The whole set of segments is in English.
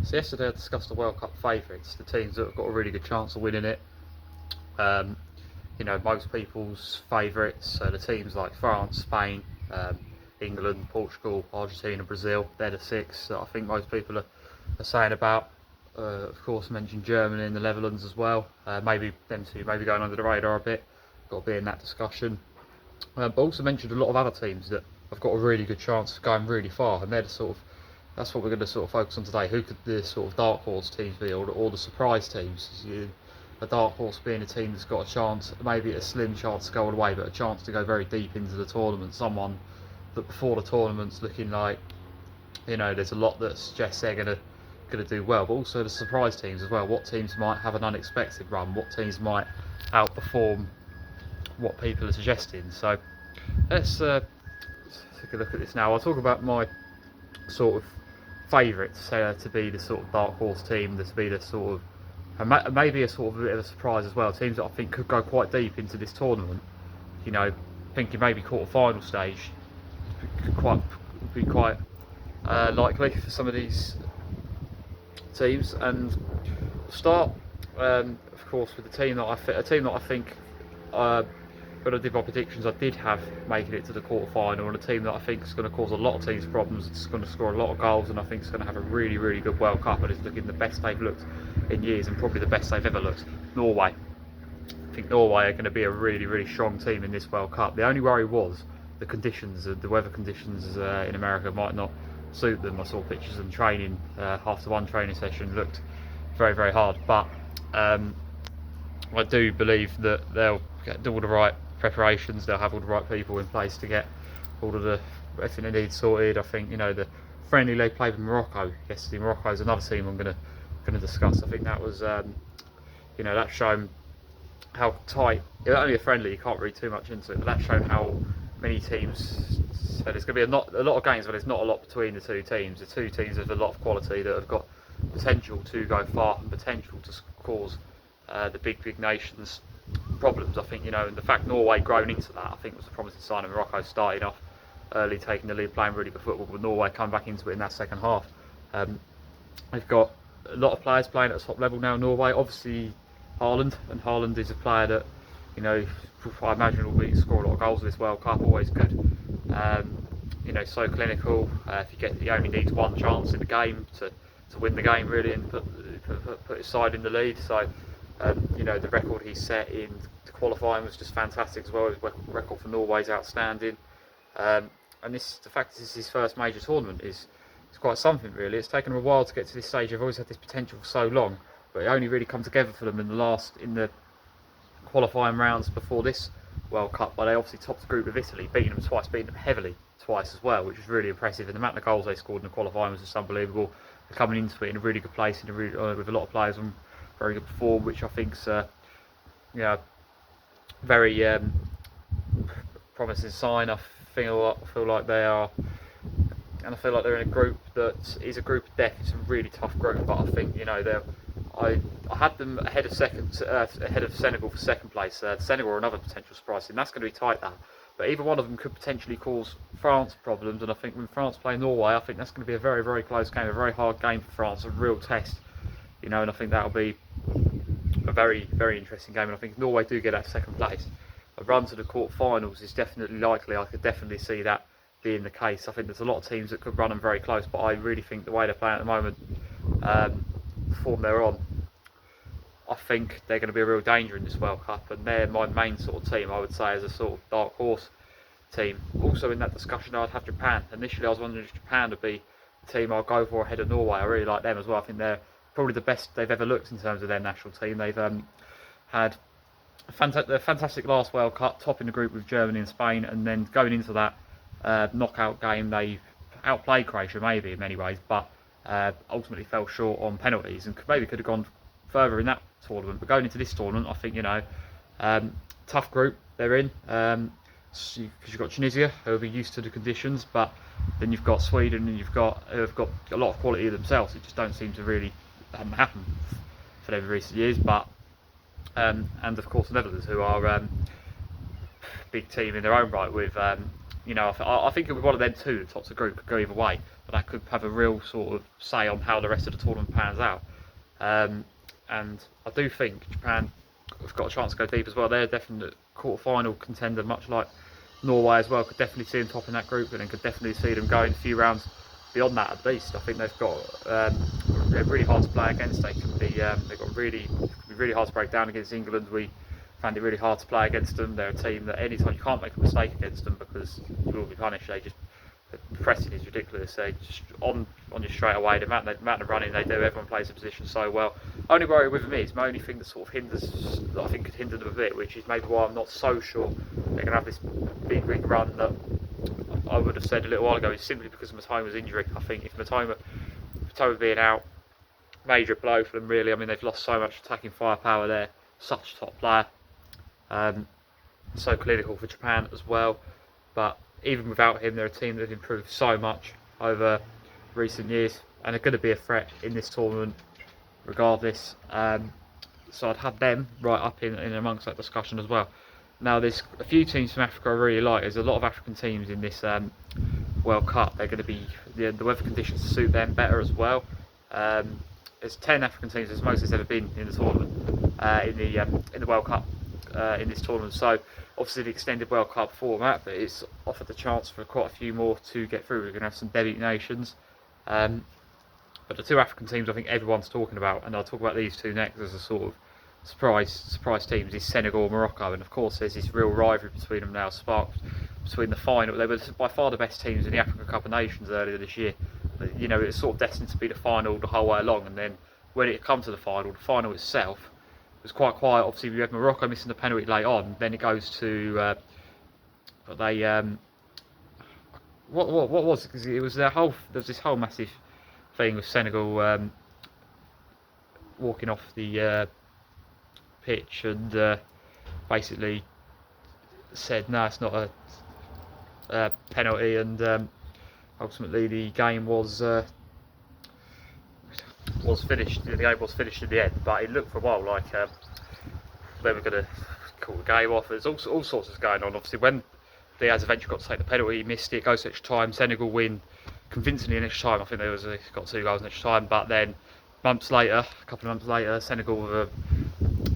So yesterday I discussed the World Cup favourites, the teams that have got a really good chance of winning it. Um, most people's favourites, so the teams like France, Spain, England, Portugal, Argentina, Brazil, they're the six that I think most people are saying about. Of course, I mentioned Germany and the Netherlands as well. Maybe them two maybe going under the radar a bit. Got to be in that discussion. But also mentioned a lot of other teams that have got a really good chance of going really far, and they're the sort of that's what we're going to sort of focus on today. Who could the sort of dark horse teams be, or the surprise teams? A dark horse being a team that's got a chance, maybe a slim chance to go all the way, but a chance to go very deep into the tournament. Someone that before the tournament's looking like, there's a lot that suggests they're going to do well, but also the surprise teams as well. What teams might have an unexpected run? What teams might outperform what people are suggesting? So let's take a look at this now. I'll talk about my sort of favourites to be the sort of dark horse team, to be the sort of, and maybe a sort of a bit of a surprise as well. Teams that I think could go quite deep into this tournament. Thinking maybe quarter-final stage could be quite likely for some of these teams. And we'll start, of course, with the team that I think. When I did my predictions, I did have making it to the quarter-final, and a team that I think is going to cause a lot of teams problems. It's going to score a lot of goals, and I think it's going to have a really, really good World Cup, and it's looking the best they've looked in years, and probably the best they've ever looked. Norway. I think Norway are going to be a really, really strong team in this World Cup. The only worry was the conditions, the weather conditions in America might not suit them. I saw pictures of them training after one training session, looked very, very hard, but I do believe that they'll get all the right preparations, they'll have all the right people in place to get all of the everything they need sorted. I think the friendly they played with Morocco yesterday. Morocco is another team I'm going to discuss. I think that was that's shown how tight. Only a friendly, you can't read too much into it, but that's shown how many teams. So there's going to be a lot of games, but there's not a lot between the two teams. The two teams have a lot of quality that have got potential to go far and potential to cause the big nations problems. I think and the fact Norway grown into that, I think was a promising sign of Morocco starting off early, taking the lead, playing really good football, but Norway coming back into it in that second half. They've got a lot of players playing at a top level now. Norway, obviously Haaland is a player that I imagine will score a lot of goals this World Cup. Always good. So clinical. He only needs one chance in the game to win the game really, and put his side in the lead. So. The record he set in the qualifying was just fantastic as well. His record for Norway is outstanding, and the fact this is his first major tournament is quite something really. It's taken them a while to get to this stage. They've always had this potential for so long, but it only really come together for them in the qualifying rounds before this World Cup. But they obviously topped the group with Italy, beating them heavily twice as well, which was really impressive. And the amount of goals they scored in the qualifying was just unbelievable. They're coming into it in a really good place, with a lot of players on very good form, which I think's very promising sign. I feel like they are, and I feel like they're in a group that is a group of death. It's a really tough group, but I think I had them ahead of Senegal for second place. Senegal are another potential surprise, and that's going to be tight. That, but either one of them could potentially cause France problems. And I think when France play Norway, I think that's going to be a very, very close game, a very hard game for France, a real test. And I think that'll be a very, very interesting game. And I think if Norway do get that second place, a run to the quarter-finals is definitely likely. I could definitely see that being the case. I think there's a lot of teams that could run them very close, but I really think the way they're playing at the moment, the form they're on, I think they're going to be a real danger in this World Cup, and they're my main sort of team, I would say, as a sort of dark horse team. Also in that discussion, I'd have Japan. Initially, I was wondering if Japan would be the team I'll go for ahead of Norway. I really like them as well. I think they're probably the best they've ever looked in terms of their national team. They've had a fantastic last World Cup, topping the group with Germany and Spain, and then going into that knockout game, they outplayed Croatia maybe in many ways, but ultimately fell short on penalties and maybe could have gone further in that tournament. But going into this tournament, I think tough group they're in, because you've got Tunisia who will be used to the conditions, but then you've got Sweden and who've got a lot of quality themselves. It just don't seem to really happen for them in recent years. But and of course the Netherlands, who are big team in their own right, with you know, I think it'll be one of them two that tops the group, could go either way, but that could have a real sort of say on how the rest of the tournament pans out. And I do think Japan have got a chance to go deep as well. They're a definite quarter-final contender, much like Norway as well. Could definitely see them topping that group, and then could definitely see them going a few rounds beyond that at least. I think they've got they're really hard to play against. They've got really hard to break down against England. We found it really hard to play against them. They're a team that anytime you can't make a mistake against them because you will be punished. The pressing is ridiculous. They just on you straight away. The amount of running they do, everyone plays the position so well. Only worry with them is my only thing that sort of hinders, that I think could hinder them a bit, which is maybe why I'm not so sure they're going to have this big run that I would have said a little while ago, is simply because of Matoma's injury. I think if Matoma being out, major blow for them really. I mean, they've lost so much attacking firepower there. Such a top player. So clinical for Japan as well. But even without him, they're a team that have improved so much over recent years, and they're going to be a threat in this tournament regardless. So I'd have them right up in amongst that discussion as well. Now, there's a few teams from Africa I really like. There's a lot of African teams in this World Cup. They're going to be the weather conditions suit them better as well. There's 10 African teams, as most has ever been in the tournament, in the World Cup in this tournament. So obviously the extended World Cup format, but it's offered the chance for quite a few more to get through. We're going to have some debut nations. But the two African teams I think everyone's talking about, and I'll talk about these two next as a sort of surprise teams, is Senegal and Morocco. And of course there's this real rivalry between them now, sparked between the final. They were by far the best teams in the African Cup of Nations earlier this year. You know, it was sort of destined to be the final the whole way along, and then when it come to the final itself was quite quiet. Obviously we had Morocco missing the penalty late on, then it goes to what was it? Because it was there was this whole massive thing with Senegal walking off the pitch and basically said no, it's not a penalty, and ultimately the game was finished. The game was finished in the end, but it looked for a while like they were going to call the game off. There's all sorts of going on. Obviously, when Diaz eventually got to take the penalty, he missed it. Goes to extra time. Senegal win convincingly in extra time. I think got 2 goals in extra time. But then a couple of months later, Senegal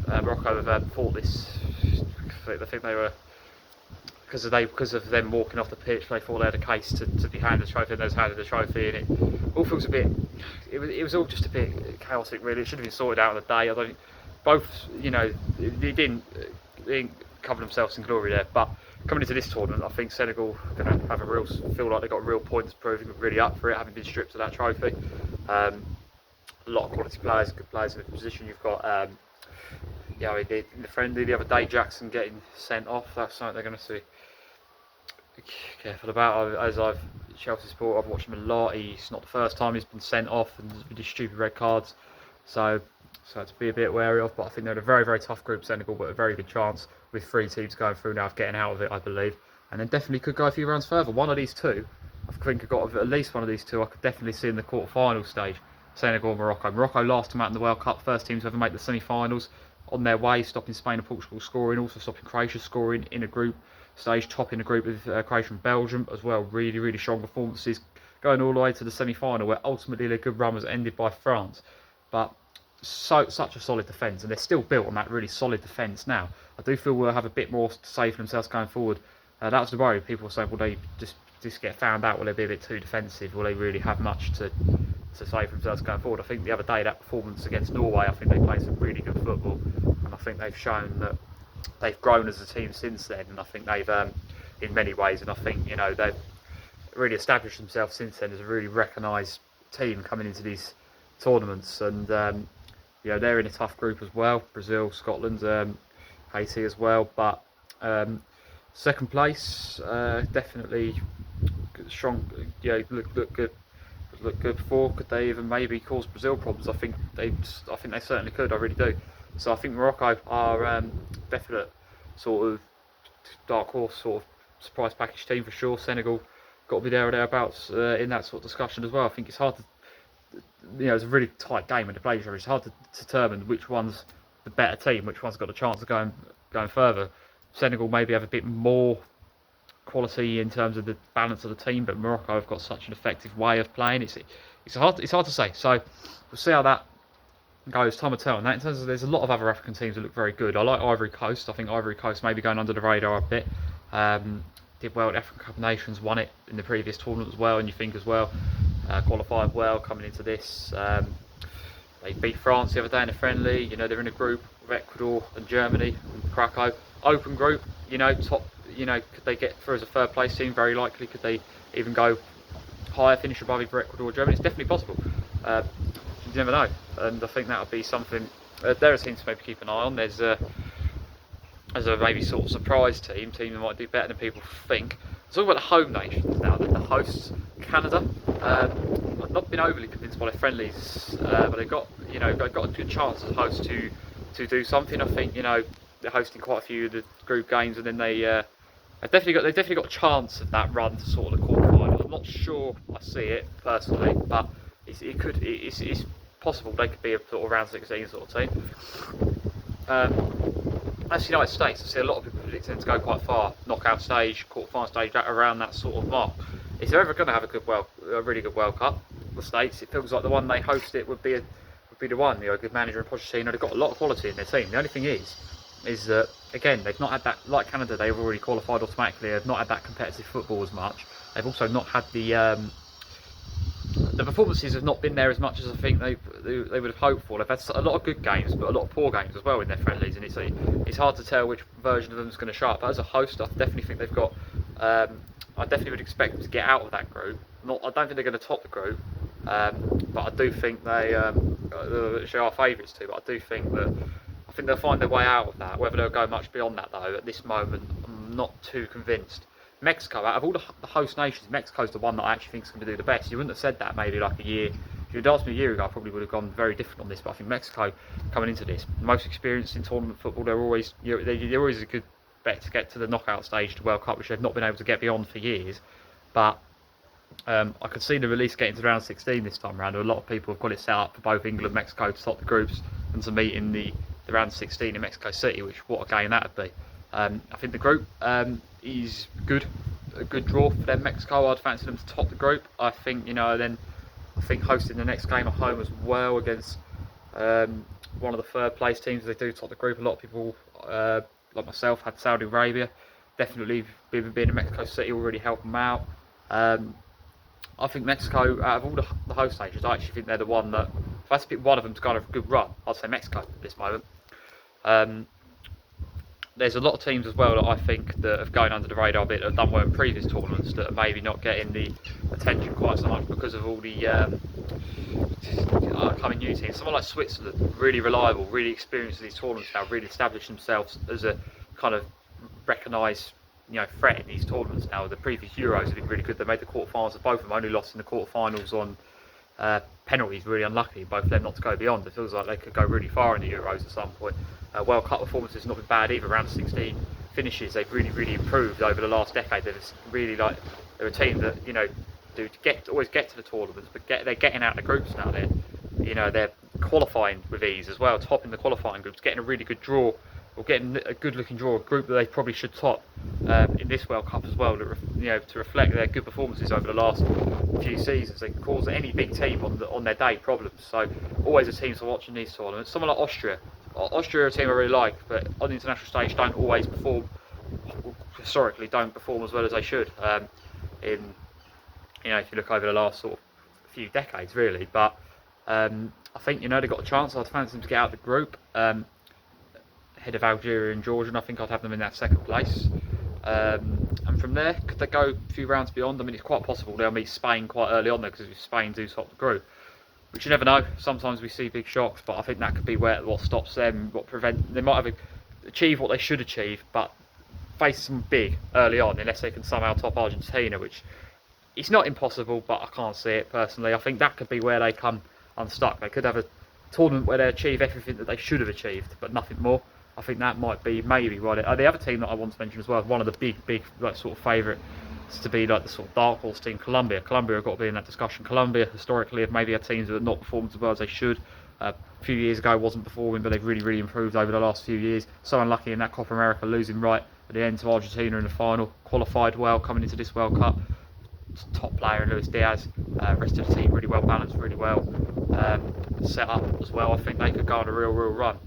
Morocco have fought this. I think they were because of them walking off the pitch. They thought they had a case to be handed the trophy, and they was handed the trophy, and it all feels a bit. It was all just a bit chaotic, really. It should have been sorted out on the day. I don't. Both, you know, they didn't cover themselves in glory there. But coming into this tournament, I think Senegal are going to have feel like they've got real points proving really up for it, having been stripped of that trophy. A lot of quality players, good players in the position. You've got, you know, in the friendly the other day, Jackson getting sent off. That's something they're going to see careful about. As I've Chelsea support, I've watched him a lot. He's not the first time he's been sent off and with these stupid red cards, so to be a bit wary of. But I think they're a very, very tough group, Senegal, but a very good chance with 3 teams going through now of getting out of it, I believe, and then definitely could go a few rounds further. One of these two, I think I've got at least one of these two I could definitely see in the quarter-final stage. Senegal and Morocco. Morocco last time out in the World Cup, first team to ever make the semi-finals, on their way, stopping Spain and Portugal scoring, also stopping Croatia scoring in a group stage, topping a group with Croatia and Belgium as well. Really, really strong performances, going all the way to the semi-final, where ultimately their good run was ended by France. But such a solid defence, and they're still built on that really solid defence now. I do feel we'll have a bit more to say for themselves going forward. That was the worry. People were saying, will they just get found out? Will they be a bit too defensive? Will they really have much to say for themselves going forward? I think the other day, that performance against Norway, I think they played some really good football, and I think they've shown that they've grown as a team since then, and I think they've in many ways, and I think, you know, they've really established themselves since then as a really recognised team coming into these tournaments. And you know, they're in a tough group as well, Brazil, Scotland, Haiti as well, but second place, definitely strong. Yeah, look good before. Could they even maybe cause Brazil problems? I think they certainly could. I really do. So I think Morocco are definite sort of dark horse, sort of surprise package team for sure. Senegal got to be there or thereabouts in that sort of discussion as well. I think it's hard to, you know, it's a really tight game when the players are. It's hard to determine which one's the better team, which one's got a chance of going further. Senegal maybe have a bit more quality in terms of the balance of the team, but Morocco have got such an effective way of playing. It's hard to say. So we'll see how that goes. Time will tell. And that in terms of, there's a lot of other African teams that look very good. I like Ivory Coast. I think Ivory Coast maybe going under the radar a bit. Did well at African Cup of Nations, won it in the previous tournament as well, and you think as well, qualified well coming into this. They beat France the other day in a friendly. You know, they're in a group with Ecuador and Germany and Krakow. Open group, you know, top, you know, could they get through as a third place team? Very likely. Could they even go higher, finish above either Ecuador or Germany? It's definitely possible. You never know, and I think that would be something. They're a team to maybe keep an eye on. There's a maybe sort of surprise team that might do better than people think. Let's talk about the home nations now. The hosts, Canada. I've not been overly convinced by their friendlies, but they've got a good chance as hosts to do something. I think, you know, they're hosting quite a few of the group games, and then they've definitely got a chance of that run to sort of the quarterfinal. I'm not sure I see it personally, but it's possible they could be a sort of round 16 sort of team. That's the United States. I see a lot of people predicting them to go quite far, knockout stage, quarterfinal stage, around that sort of mark. If they're ever going to have a really good World Cup, the States, it feels like the one they host it would be the one. You know, a good manager and Pochettino. They've got a lot of quality in their team. The only thing is that again they've not had that, like Canada. They've already qualified automatically. They've not had that competitive football as much. They've also not had the performances have not been there as much as I think they would have hoped for. They've had a lot of good games, but a lot of poor games as well in their friendlies, and it's hard to tell which version of them is going to show up. But as a host, I definitely think they've got. I definitely would expect them to get out of that group. I don't think they're going to top the group, but I do think they are favourites too. But I do think they'll find their way out of that. Whether they'll go much beyond that though, at this moment, I'm not too convinced. Mexico, out of all the host nations, Mexico's the one that I actually think is going to do the best. You wouldn't have said that maybe like a year. If you'd asked me a year ago, I probably would have gone very different on this. But I think Mexico, coming into this, most experienced in tournament football, they're always a good bet to get to the knockout stage to World Cup, which they've not been able to get beyond for years. But I could see the release getting to round 16 this time around. A lot of people have got it set up for both England and Mexico to top the groups and to meet in the round 16 in Mexico City, which what a game that would be. I think the group is good. A good draw for them. Mexico, I'd fancy them to top the group. I think, you know, then I think hosting the next game at home as well against one of the third place teams, they do top the group. A lot of people, like myself, had Saudi Arabia. Definitely being in Mexico City will really help them out. I think Mexico, out of all the host nations, I actually think they're the one that, if I had to pick one of them to go on a good run, I'd say Mexico at this moment. There's a lot of teams as well that I think that have gone under the radar a bit, that have done well in previous tournaments, that are maybe not getting the attention quite so much because of all the upcoming new teams. Someone like Switzerland, really reliable, really experienced in these tournaments now, really established themselves as a kind of recognised, you know, threat in these tournaments now. The previous Euros have been really good. They made the quarterfinals of both of them, only lost in the quarterfinals on penalties, really unlucky, both of them not to go beyond. It feels like they could go really far in the Euros at some point. World Cup performances have not been bad either. Round 16 finishes, they've really improved over the last decade. They're really like, they're a team that, you know, always get to the tournaments, but they're getting out of the groups now. They're qualifying with ease as well, topping the qualifying groups, getting a really good draw, or getting a good looking draw, a group that they probably should top in this World Cup as well, to reflect their good performances over the last few seasons. They can cause any big team on their day problems. So always a team to watch in these tournaments. Someone like Austria are a team I really like, but on the international stage don't always perform, historically don't perform as well as they should. If you look over the last sort of few decades really, but I think, you know, they've got a chance. I'd fancy them to get out of the group ahead of Algeria and Georgia, and I think I'd have them in that second place. And from there, could they go a few rounds beyond? I mean, it's quite possible they'll meet Spain quite early on there, because if Spain do top the group, which you never know. Sometimes we see big shocks, but I think that could be what stops them, they might have achieved what they should achieve, but face them big early on, unless they can somehow top Argentina, which it's not impossible, but I can't see it personally. I think that could be where they come unstuck. They could have a tournament where they achieve everything that they should have achieved, but nothing more. I think that might be maybe why the other team that I want to mention as well, one of the big like sort of favourite to be like the sort of dark horse team, Colombia. Colombia have got to be in that discussion. Colombia historically have maybe had teams that have not performed as well as they should. A few years ago wasn't performing, but they've really improved over the last few years. So unlucky in that Copa America, losing right at the end to Argentina in the final. Qualified well coming into this World Cup. Top player in Luis Diaz. Rest of the team really well balanced, really well set up as well. I think they could go on a real run.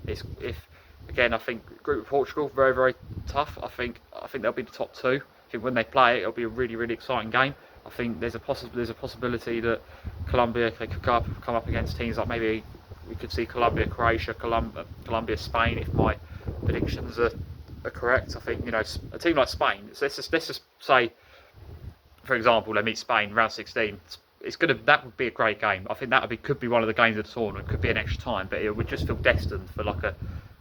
Again, I think group of Portugal very tough. I think they'll be the top two. I think when they play, it'll be a really exciting game. I think there's a possibility that Colombia could come up against teams like, maybe we could see Colombia, Croatia, Colombia, Spain, if my predictions are correct. I think, you know, a team like Spain. So let's just say, for example, they meet Spain round 16. That would be a great game. I think could be one of the games of the tournament. Could be an extra time, but it would just feel destined for like a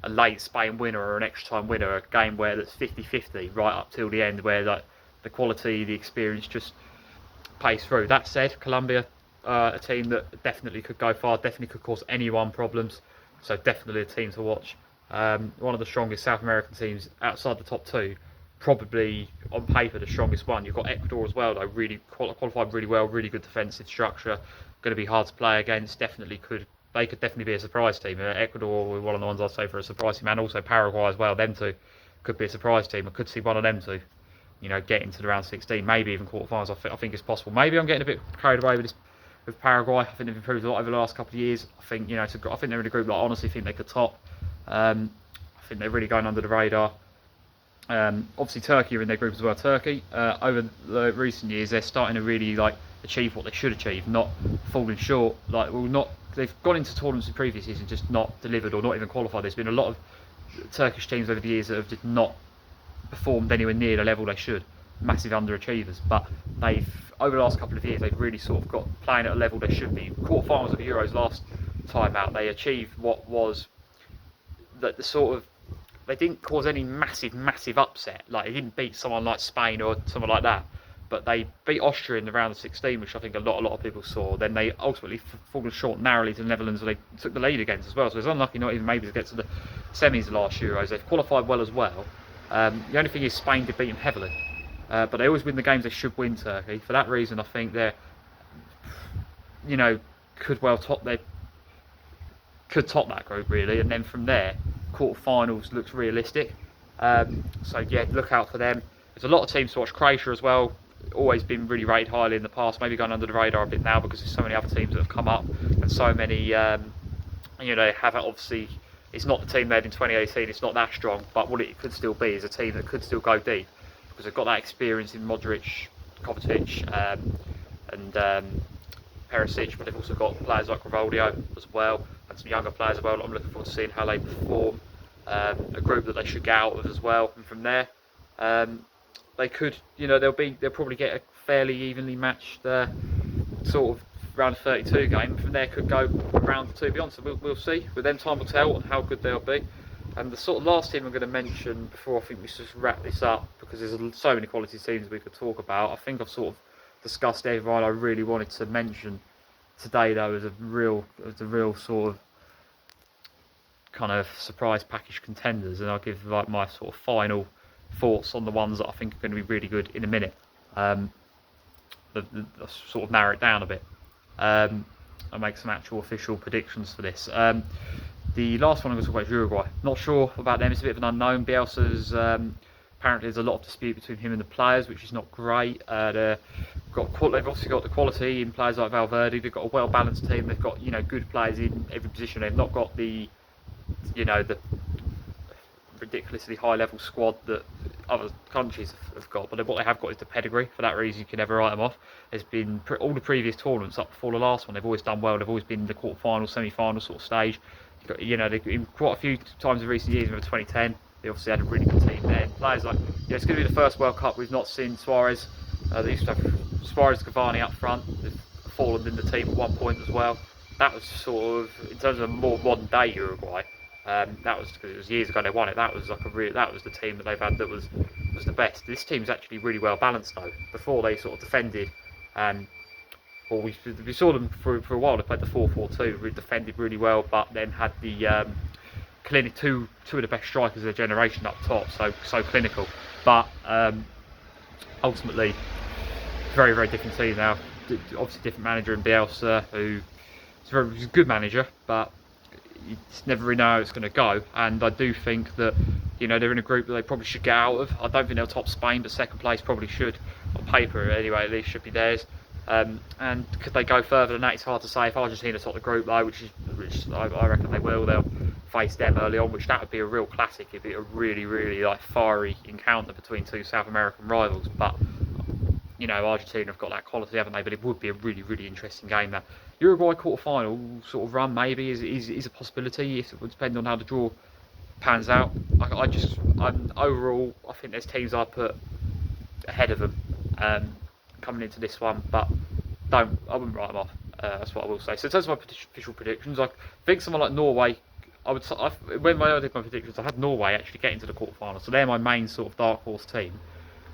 late Spain winner or an extra time winner. A game where that's 50-50 right up till the end, where like the quality, the experience just pays through. That said, Colombia, a team that definitely could go far, definitely could cause anyone problems. So definitely a team to watch. One of the strongest South American teams outside the top two. Probably on paper the strongest one. You've got Ecuador as well, though, really qualified really well, really good defensive structure. Going to be hard to play against. They could definitely be a surprise team. Ecuador were one of the ones I'd say for a surprise team, and also Paraguay as well. Them two could be a surprise team. I could see one of them two, you know, get into the round 16, maybe even quarterfinals. I think it's possible. Maybe I'm getting a bit carried away with Paraguay. I think they've improved a lot over the last couple of years. I think, you know, I think they're in a group that I honestly think they could top. I think they're really going under the radar. Obviously Turkey are in their group as well. Turkey, over the recent years, they're starting to really like achieve what they should achieve, not falling short. They've gone into tournaments in previous years and just not delivered or not even qualified. There's been a lot of Turkish teams over the years that have just not performed anywhere near the level they should. Massive underachievers, but over the last couple of years they've really sort of got playing at a level they should be. Quarterfinals of the Euros last time out, they achieved what was that they didn't cause any massive upset. Like, they didn't beat someone like Spain or someone like that, but they beat Austria in the round of 16, which I think a lot of people saw. Then they ultimately fallen short narrowly to the Netherlands, and they took the lead against as well. So it's unlucky not even maybe to get to the semis the last Euros. They've qualified well as well. The only thing is Spain did beat them heavily, but they always win the games they should win. Turkey, for that reason, I think they're, you know, could top that group really, and then from there, quarterfinals looks realistic. So yeah, look out for them. There's a lot of teams to watch. Croatia as well, always been really rated highly in the past, maybe going under the radar a bit now because there's so many other teams that have come up, and so many, you know, have obviously, it's not the team they had in 2018, it's not that strong, but what it could still be is a team that could still go deep because they've got that experience in Modric, Kovacic, and Perisic, but they've also got players like Rivaldo as well, and some younger players as well. I'm looking forward to seeing how they perform. A group that they should get out of as well, and from there, they could, you know, they'll probably get a fairly evenly matched sort of round of 32 game. From there, could go round 2 beyond. So we'll see. With them, time will tell how good they'll be. And the sort of last team I'm going to mention before I think we should just wrap this up, because there's so many quality teams we could talk about. I think I've sort of discussed everyone I really wanted to mention today, though, as a real sort of kind of surprise package contenders, and I'll give like my sort of final thoughts on the ones that I think are going to be really good in a minute. I'll sort of narrow it down a bit. I'll make some actual official predictions for this. The last one I'm going to talk about is Uruguay. Not sure about them, it's a bit of an unknown. Bielsa's apparently there's a lot of dispute between him and the players, which is not great. They've obviously got the quality in players like Valverde. They've got a well balanced team. They've got, you know, good players in every position. They've not got the, you know, the ridiculously high level squad that other countries have got, but what they have got is the pedigree. For that reason, you can never write them off. There's been all the previous tournaments up before the last one, they've always done well. They've always been in the quarter-final, semi-final sort of stage. You know, they've quite a few times in recent years. Remember 2010, they obviously had a really good team there. Players like, you know, it's going to be the first World Cup we've not seen Suarez. They used to have Suarez, Cavani up front. They've fallen in the team at one point as well. That was sort of, in terms of a more modern day Uruguay, that was because it was years ago they won it. That was like that was the team that they've had that was the best. This team's actually really well balanced though. Before they sort of defended, or we saw them for a while. They played the 4-4-2, defended really well, but then had the clearly two of the best strikers of their generation up top. So clinical, but ultimately very different team now. Obviously different manager in Bielsa, who is a good manager, but you just never really know how it's going to go. And I do think that You know, they're in a group that they probably should get out of. I don't think they'll top Spain, but second place probably should. On paper, anyway, at least should be theirs. And could they go further than that? It's hard to say. If Argentina top the group though, which I reckon they will, they'll face them early on, which that would be a real classic. It'd be a really, really like fiery encounter between two South American rivals. But you know, Argentina have got that quality, haven't they? But it would be a really, really interesting game. That Uruguay quarter-final sort of run maybe is a possibility. If it would depend on how the draw pans out. Overall, I think there's teams I put ahead of them coming into this one, but I wouldn't write them off. That's what I will say. So in terms of my official predictions, I think someone like Norway. When I did my predictions, I had Norway actually get into the quarterfinals, so they're my main sort of dark horse team.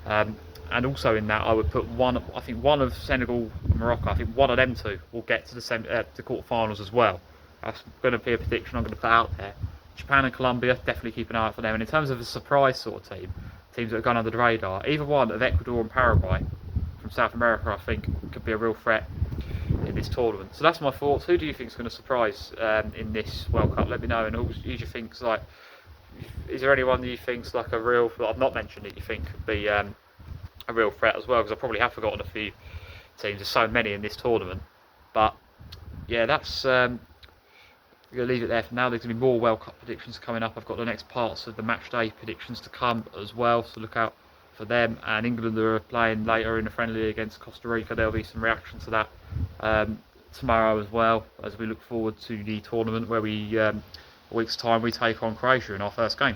And also in that, I would put one of Senegal and Morocco. I think one of them two will get to the quarterfinals as well. That's going to be a prediction I'm going to put out there. Japan and Colombia, definitely keep an eye out for them. And in terms of a surprise sort of teams that have gone under the radar, either one of Ecuador and Paraguay from South America, I think could be a real threat in this tournament. So that's my thoughts. Who do you think is going to surprise in this World Cup? Let me know. And who do you think is there anyone that you think's like a real, that I've not mentioned, that you think could be a real threat as well? Because I probably have forgotten a few teams. There's so many in this tournament. But yeah, that's we're going to leave it there for now. There's going to be more World Cup predictions coming up. I've got the next parts of the match day predictions to come as well, so look out for them. And England are playing later in a friendly against Costa Rica. There'll be some reaction to that tomorrow as well, as we look forward to the tournament where we a week's time we take on Croatia in our first game.